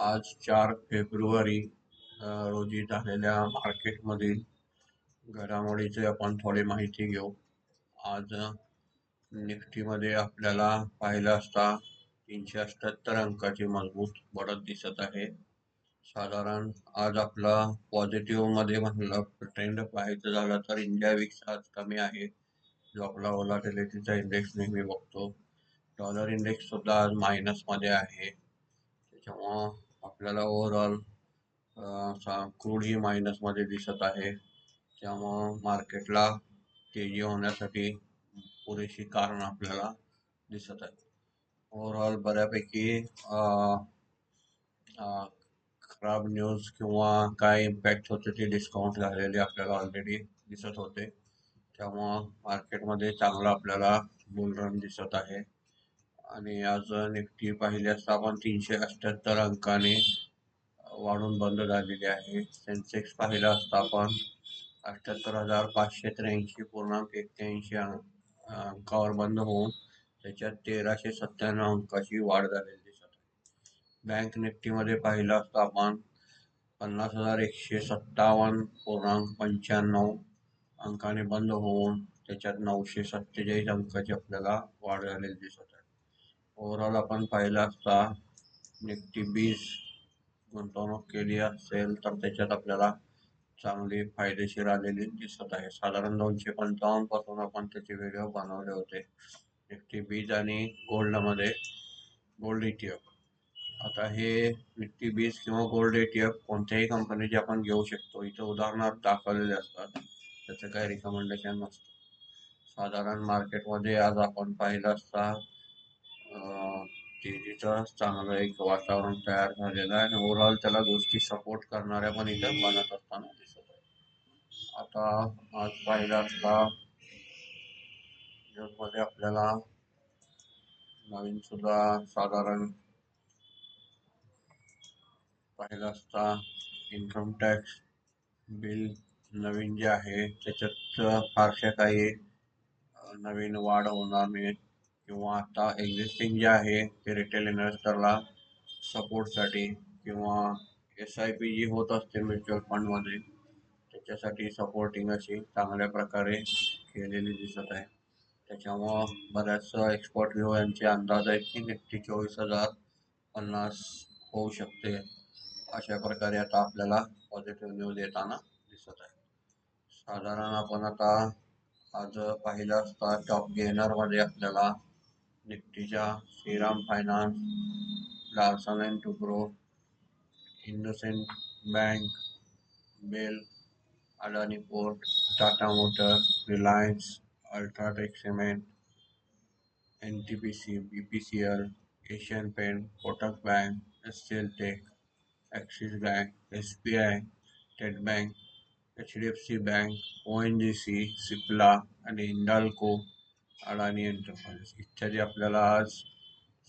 आज 4 फेब्रुवारी रोजी झालेल्या मार्केटमधील घडामोडीची आपण थोडी माहिती घेऊ. आज निफ्टीमध्ये आपल्याला पाहिलं असता 378 अंकाची मजबूत बढ़त दिसत आहे. साधारण आज आपला पॉझिटिव्ह मध्ये म्हणलं ट्रेंड पाहायचं झालं तर इंडिया विक्स आज कमी आहे, जो आपला व्होलॅटिलिटीचा इंडेक्स नेहमी बघतो. डॉलर इंडेक्स सुद्धा आज मायनस मध्ये आहे. त्याच्यामुळं आपल्याला ओव्हरऑल क्रूड ही मायनस मध्ये दिसत आहे. त्यामुळं मार्केटला तेजी होण्यासाठी पुरेशी कारण आपल्याला दिसत आहे. ओव्हरऑल बऱ्यापैकी खराब न्यूज किंवा काय इम्पॅक्ट होते ते डिस्काउंट झालेले आपल्याला ऑलरेडी दिसत होते. त्यामुळं मार्केटमध्ये चांगला आपल्याला बुल रन दिसत आहे. आणि आज निफ्टी पाहिली असता आपण 378 अंकाने वाढून बंद झालेली आहे. सेन्सेक्स पाहिला असता आपण 78,583.81 अंकावर बंद होऊन त्याच्यात 1397 अंकाची वाढ झालेली दिसत आहे. बँक निफ्टीमध्ये पाहिलं असता आपण 50,157.95 अंकाने बंद होऊन त्याच्यात 947 अंकाची आपल्याला वाढ झालेली दिसत आहे. ओव्हरऑल आपण पाहिलं असता निफ्टी 20 गुंतवणूक केली असेल तर त्याच्यात आपल्याला चांगली फायदेशीर आलेली दिसत आहे. साधारण 255 पासून आपण त्याचे व्हिडिओ बनवले होते. निफ्टी 20 आणि गोल्ड ETF. आता हे निफ्टी 20 किंवा गोल्ड ETF कोणत्याही कंपनीचे आपण घेऊ शकतो. इथे उदाहरणार्थ दाखवलेले असतात, त्याचं काही रिकमेंडेशन नसतं. साधारण मार्केटमध्ये आज आपण पाहिलं असता तेजीचं चांगलं एक वातावरण तयार झालेलं आहे आणि ओव्हरऑल त्याला गोष्टी सपोर्ट करणाऱ्या पण इथं बनत असताना दिसत आहे. आता आज पाहिलं असता न्यूजमध्ये आपल्याला नवीन सुद्धा साधारण पाहिलं असता इन्कम टॅक्स बिल नवीन जे आहे त्याच्यात फारशा काही नवीन वाढ होणार नाही किंवा आता एक्झिस्टिंग जे आहे ते रिटेल इन्व्हेस्टरला सपोर्टसाठी किंवा SIP जी होत असते म्युच्युअल फंडमध्ये त्याच्यासाठी सपोर्टिंग अशी चांगल्या प्रकारे केलेली दिसत आहे. त्याच्यामुळं बऱ्याच एक्सपर्ट व्ह्यू यांचे अंदाज आहेत की निफ्टी 24,050 होऊ शकते. अशा प्रकारे आता आपल्याला पॉझिटिव्ह न्यूज येताना दिसत आहे. साधारण आपण आता आज पाहिलं असता टॉप गेनर मध्ये आपल्याला निफ्टीच्या Shriram finance, Larsen and Toubro, IndusInd bank, BEL, Adani port, Tata motor, Reliance, UltraTech cement, NTPC, BPCL, Asian paint, Kotak bank, HCL tech, Axis bank, SBI, state bank, HDFC bank, ONGC, Cipla आणि हिंडाल्को, अडानी एंटरप्राइज इत्यादी आपल्याला आज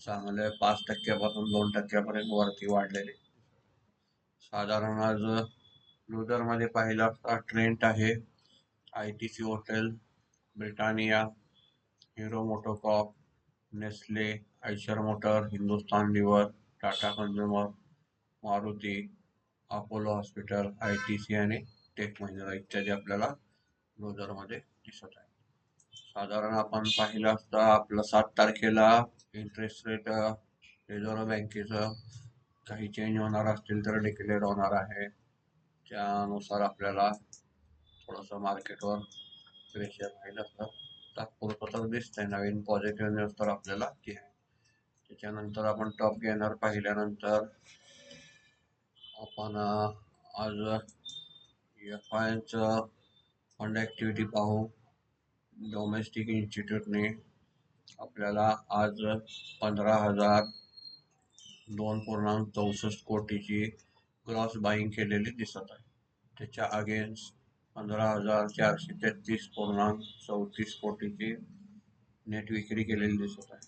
चांगले 5% 2% वरती वाढलेले. साधारण आज लुजरमध्ये पाहिलं असता ट्रेंट आहे, ITC hotel, Britannia, Hero MotoCorp, Nestle, Eicher motor, Hindustan Lever, Tata consumer, Maruti, Apollo hospital, ITC आणि टेक महिंद्रा इत्यादी आपल्याला लुजरमध्ये दिसत आहे. साधारण आपण पाहिलं असता आपलं 7 तारखेला इंटरेस्ट रेट रिझर्व्ह बँकेचं काही चेंज होणार असतील तर डिक्लेअर होणार आहे. त्यानुसार आपल्याला थोडंसं मार्केटवर प्रेशर राहिलं असतं. तात्पुरतं तर दिसतंय. नवीन पॉझिटिव्ह न्यूज तर आपल्याला ती आहे. त्याच्यानंतर आपण टॉप गेनर पाहिल्यानंतर आपण आज FIचं फंड ॲक्टिव्हिटी पाहू. डोमेस्टिक इन्स्टिट्यूटने आपल्याला आज 15,002.64 कोटीची ग्रॉस बाईंग केलेली दिसत आहे. त्याच्या अगेन्स्ट 15,433.34 कोटीची नेट विक्री केलेली दिसत आहे.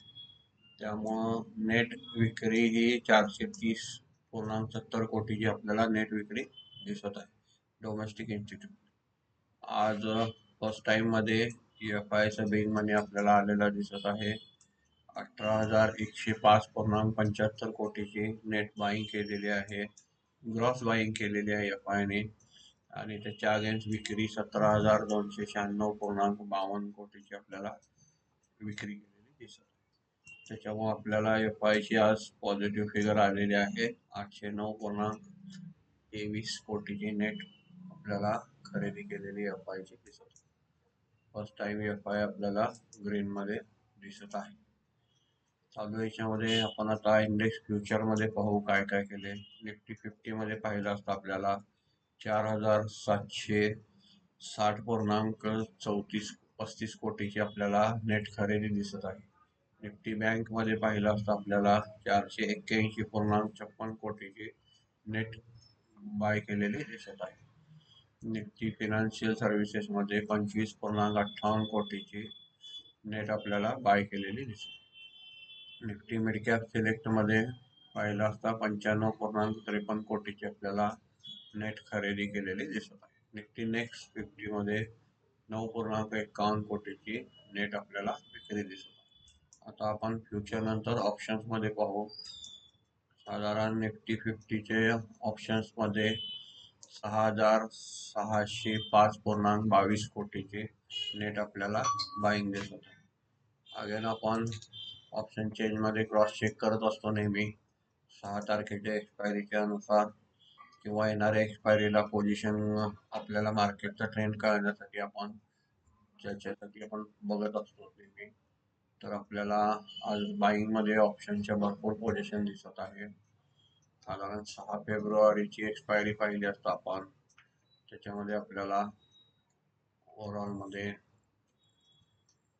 त्यामुळं नेट विक्री ही 430.70 कोटीची आपल्याला नेट विक्री दिसत आहे डोमेस्टिक इन्स्टिट्यूट. आज फर्स्ट टाइम मध्ये FIचं बिग मनी आपल्याला आलेला दिसत आहे. 18,105.75 कोटीची नेट बाईंग केलेली आहे. ग्रॉस बाईंग केलेली आहे एफ आयने. आणि त्याच्या अगेन्स्ट विक्री 17,296.52 कोटीची आपल्याला विक्री केलेली दिसत आहे. त्याच्यामुळे आपल्याला एफ आयची आज पॉझिटिव्ह फिगर आलेली आहे. 809.23 कोटीची नेट आपल्याला खरेदी केलेली एफ आयची दिसत आहे. फर्स्ट टाइम एफ आय आपल्याला ग्रीन मध्ये दिसत आहे. चालू याच्यामध्ये आपण आता इंडेक्स फ्युचर मध्ये पाहू काय काय केले. निफ्टी 50 मध्ये पाहिलं असतं आपल्याला 4,760.34 कोटीची आपल्याला नेट खरेदी दिसत आहे. निफ्टी बँक मध्ये पाहिलं असतं आपल्याला 481.56 कोटीची नेट बाय केलेली दिसत आहे. निफ्टी फायनान्शियल सर्व्हिसेस मध्ये 25.58 कोटीची नेट आपल्याला बाय केलेली दिसत. निफ्टी मिड कॅप सिलेक्ट मध्ये पाहिलं असता 95.53 कोटीची आपल्याला नेट खरेदी केलेली दिसत आहे. निफ्टी नेक्स्ट 50 मध्ये 9.51 कोटीची नेट आपल्याला विक्री दिसत आहे. आता आपण फ्युचर नंतर ऑप्शन्स मध्ये पाहू. साधारण निफ्टी 50चे ऑप्शन्स मध्ये 6,605.22 कोटीची नेट आपल्याला बाईंग दिसत आहे. अगेन आपण ऑप्शन चेंज मध्ये क्रॉस चेक करत असतो नेहमी 6 तारखेच्या एक्सपायरीच्या अनुसार किंवा येणाऱ्या एक्सपायरीला पोझिशन आपल्याला मार्केटचा ट्रेंड कळण्यासाठी आपण त्याच्यासाठी आपण बघत असतो नेहमी. तर आपल्याला आज बाईंग मध्ये ऑप्शनच्या भरपूर पोझिशन दिसत आहे. साधारण 6 फेब्रुवारीची एक्सपायरी पाहिली असता आपण त्याच्यामध्ये आपल्याला ओव्हरऑल मध्ये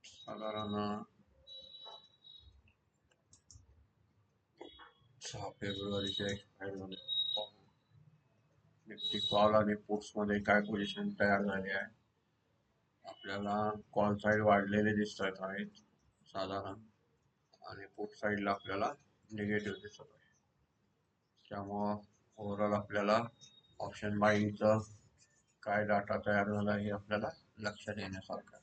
साधारण 6 फेब्रुवारीच्या एक्सपायरी मध्ये निफ्टी कॉल आणि पुट्स मध्ये काय पोझिशन तयार झाली आहे. आपल्याला कॉल साईड वाढलेले दिसत आहेत साधारण, आणि पुट साईडला आपल्याला निगेटिव्ह दिसत आहे. त्यामुळं ओव्हरऑल आपल्याला ऑप्शन बाईंगचं काय डाटा तयार झाला हे आपल्याला लक्षात येण्यासारखं.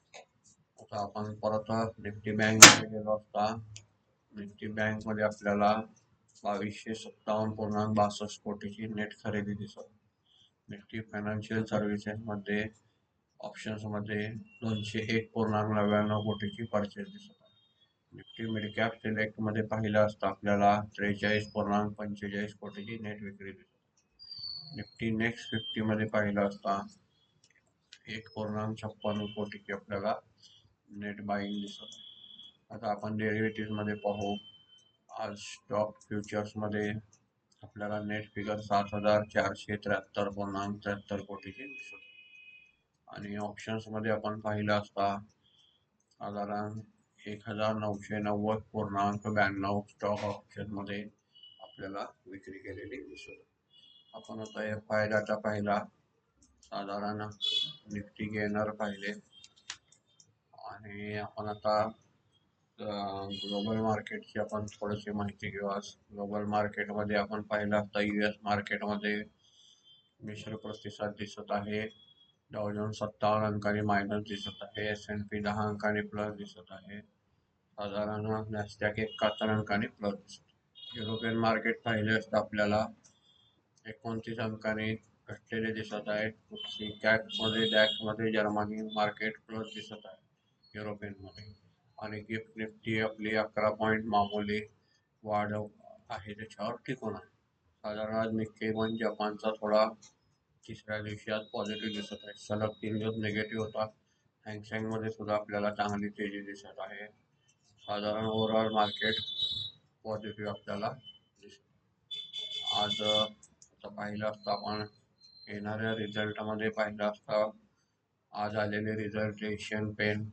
आता आपण परत निफ्टी बँक मध्ये गेलो असता निफ्टी बँक मध्ये आपल्याला 2,257.62 कोटीची नेट खरेदी दिसत. निफ्टी फायनान्शियल सर्व्हिसेस मध्ये ऑप्शन्स मध्ये 201.99 कोटीची परचेस दिसत आहे. निफ्टी मिड कॅप सिलेक्ट मध्ये पाहिलं असतं आपल्याला 43.45 कोटीची नेट विक्री दिसत. निफ्टी नेक्स्ट 50 मध्ये पाहिलं असता 1.56 कोटीची आपल्याला नेट बाईंग दिसत. आता आपण डेरिव्हेटिव्ह मध्ये पाहू. आज स्टॉक फ्युचर्स मध्ये आपल्याला नेट फिगर 7,473.73 कोटीची दिसत. आणि ऑप्शन्स मध्ये आपण पाहिलं असता साधारण 1,990.92 स्टॉक ऑप्शन मध्ये आपल्याला विक्री केलेली दिसत. आपण आता एफ आय डाटा पाहिला. साधारण निफ्टी गेनर पाहिले. आणि आपण आता ग्लोबल मार्केटची आपण थोडीशी माहिती घेऊ. आज ग्लोबल मार्केटमध्ये आपण पाहिलं असता US मार्केटमध्ये मिश्र प्रतिसाद दिसत आहे. डाव जोन्स 57 अंकांनी मायनस दिसत आहे. S&P 10 अंकांनी प्लस दिसत आहे. साधारण नॅस्डॅक 71 अंकांनी प्लस दिसत. युरोपियन मार्केट पाहिले असता आपल्याला 29 अंकांनी घटलेले दिसत आहे. कॅप मध्ये डॅक्स मध्ये जर्मनी मार्केट प्लस दिसत आहे युरोपियन मध्ये. आणि गिफ्ट निफ्टी आपली 11 पॉईंट मामूली वाढ आहे त्याच्यावर टिकून आहे. साधारण आज निक्की 1 जपानचा थोडा तिसऱ्या दिवशी आज पॉझिटिव्ह दिसत आहे. सलग 3 दिवस निगेटिव्ह होता. हँगसेंग मध्ये सुद्धा आपल्याला चांगली तेजी दिसत आहे. साधारण ओव्हरऑल मार्केट पॉझिटिव्ह आपल्याला दिसत. आज आता पाहिलं असतं आपण येणाऱ्या रिझल्ट मध्ये पाहिलं असतं. आज आलेले result Asian paint,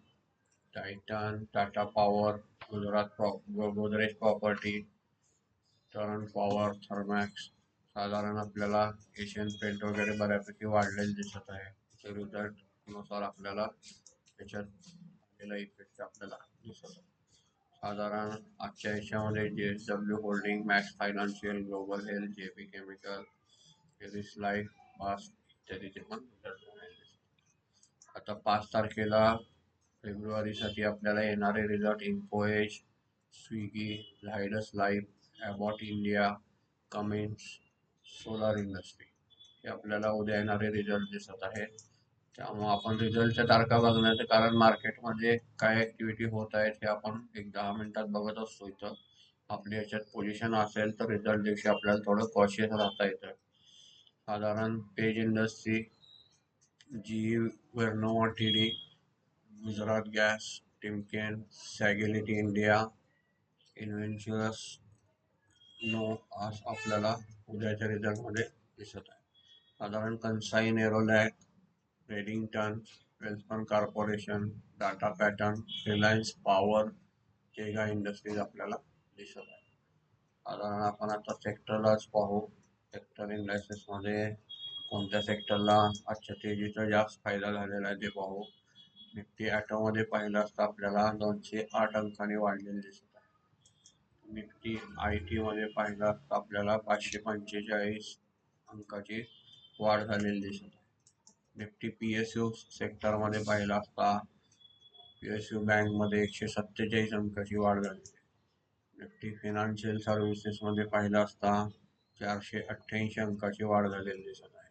Titan, Tata power, Godrej property, turn power, Thermax. साधारण आपल्याला एशियन पेंट वगैरे बऱ्यापैकी वाढलेले दिसत आहे. रिझल्ट नुसार आपल्याला त्याच्यात आलेला इफेक्ट आपल्याला दिसत आहे. साधारण आजच्या याच्यामध्ये JSW holding, Max financial, global health, JP chemical, Eris life, बास्ट इत्यादीचे पण रिझल्ट झालेले दिसत. आता 5 तारखेला फेब्रुवारीसाठी आपल्याला येणारे result Info Edge, Swiggy, Zydus life, Abbott India, कमेंट्स, सोलार इंडस्ट्री हे आपल्याला उद्या येणारे रिझल्ट दिसत आहेत. त्यामुळे आपण रिझल्टच्या तारखा बघण्याचं कारण मार्केटमध्ये काय ॲक्टिव्हिटी होत आहेत हे आपण एक 10 मिनिटात बघत असतो इथं. आपली याच्यात पोझिशन असेल तर रिझल्ट दिवशी आपल्याला थोडं कॉशियस राहता येतं. साधारण page industry, G Vernova T D, Gujarat gas, Timken, Sagility India, Inventurus नो आज आपल्याला उद्याच्या रिझल्टमध्ये दिसत आहे. साधारण Kansai Nerolac, Redington, Welspun corporation, Tata pattern, Reliance power, जेगा इंडस्ट्रीज आपल्याला दिसत आहे. साधारण आपण आता सेक्टरलाच पाहू. सेक्टर मध्ये कोणत्या सेक्टरला आजच्या तेजीचा जास्त फायदा झालेला आहे ते पाहू. निफ्टी ॲटोमध्ये पाहिलं असता आपल्याला 208 अंकांनी वाढलेले दिसत आहे. निफ्टी आय टीमध्ये पाहिलं असता आपल्याला 545 अंकाची वाढ झालेली दिसत आहे. निफ्टी PSU सेक्टरमध्ये पाहिलं असता PSU बँकमध्ये 147 अंकाची वाढ झाली. निफ्टी फायनान्शियल सर्व्हिसेसमध्ये पाहिलं असता 488 अंकाची वाढ झालेली दिसत आहे.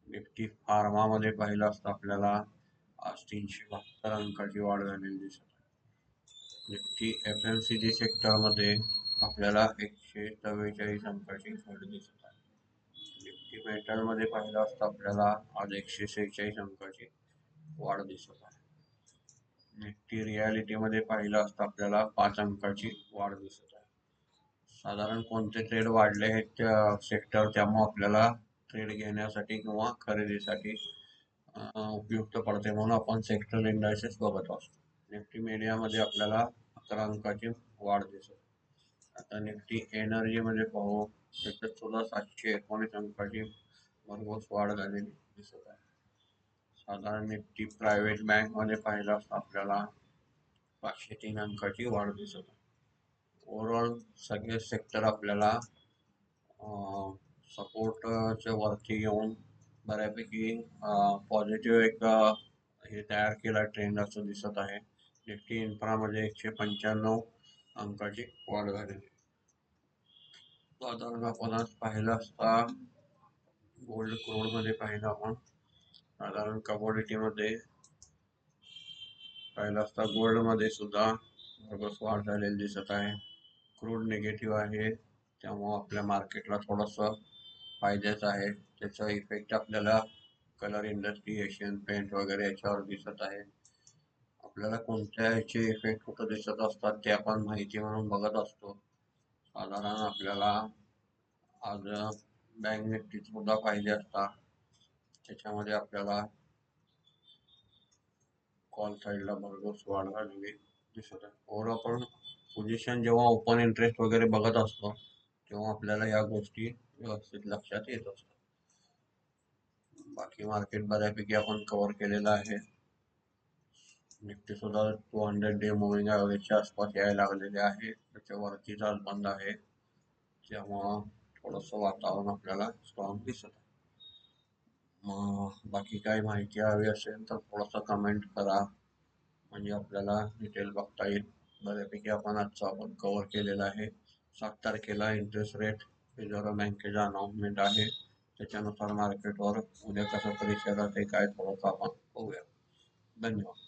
निफ्टी फार्मामध्ये पाहिलं असता आपल्याला आज 372 अंकाची वाढ झालेली दिसत आहे. निफ्टी FMCG सेक्टरमध्ये आपल्याला 144 अंकाची घट दिसत आहे. निफ्टी मेटलमध्ये पाहिलं असता आपल्याला आज 146 अंकाची वाढ दिसत आहे. निफ्टी रियालिटीमध्ये पाहिलं असता आपल्याला 5 अंकाची वाढ दिसत आहे. साधारण कोणते ट्रेड वाढले आहेत त्या सेक्टर, त्यामुळे आपल्याला ट्रेड घेण्यासाठी किंवा खरेदीसाठी उपयुक्त पडते म्हणून आपण सेक्टर इंडायसेस बघत असतो. निफ्टी मीडियामध्ये आपल्याला 11 अंकाची वाढ दिसत. आता निफ्टी एनर्जीमध्ये पाहू, त्याच्यात सुद्धा 719 अंकाची भरघोस वाढ झालेली दिसत आहे. साधारण निफ्टी प्रायव्हेट बँकमध्ये पाहिलं असता आपल्याला 503 अंकाची वाढ दिसत आहे. ओव्हरऑल सगळे सेक्टर आपल्याला सपोर्टच्या वरती येऊन बऱ्यापैकी पॉझिटिव्ह एक हे तयार केला ट्रेंड असं दिसत आहे. निफ्टी इन्फ्रामध्ये 195 अंकाची वाढ झालेली. साधारण आपण आज पाहिलं असता गोल्ड क्रूडमध्ये पाहिलं आपण साधारण कमोडिटीमध्ये पाहिलं असता गोल्डमध्ये सुद्धा भरघोस वाढ झालेली दिसत आहे. क्रूड निगेटिव्ह आहे त्यामुळं आपल्या मार्केटला थोडंसं फायद्याचं आहे. त्याचा इफेक्ट आपल्याला कलर इंडस्ट्री, एशियन पेंट वगैरे याच्यावर दिसत आहे. आपल्याला कोणत्या ह्याचे इफेक्ट कुठं दिसत असतात ते आपण माहिती म्हणून बघत असतो. साधारण आपल्याला आज बँक निफ्टी सुद्धा पाहिजे असता, त्याच्यामध्ये आपल्याला कॉल साईडला भरघोस वाढ झालेली दिसत आहे. ओव्हरऑल आपण पोझिशन जेव्हा ओपन इंटरेस्ट वगैरे बघत असतो तेव्हा आपल्याला या गोष्टी व्यवस्थित लक्षात येत असतात. बाकी मार्केट बऱ्यापैकी आपण कव्हर केलेलं आहे. निफ्टी सुद्धा 200 डे मुव्हिंग ॲव्हरेजच्या आसपास यायला लागलेले आहे. त्याच्यावरतीच आज बंद आहे, त्यामुळं थोडंसं वातावरण आपल्याला स्ट्रॉंग दिसत आहे. मग बाकी काही माहिती हवी असेल तर थोडंसं कमेंट करा, म्हणजे आपल्याला डिटेल बघता येईल. बऱ्यापैकी आपण कव्हर केलेलं आहे. 7 तारखेला इंटरेस्ट रेट रिझर्व्ह बँकेचा अनाउन्समेंट आहे, त्याच्यानुसार मार्केटवर उद्या कसं परिषद आहे काय थोडंसं आपण बघूया. धन्यवाद.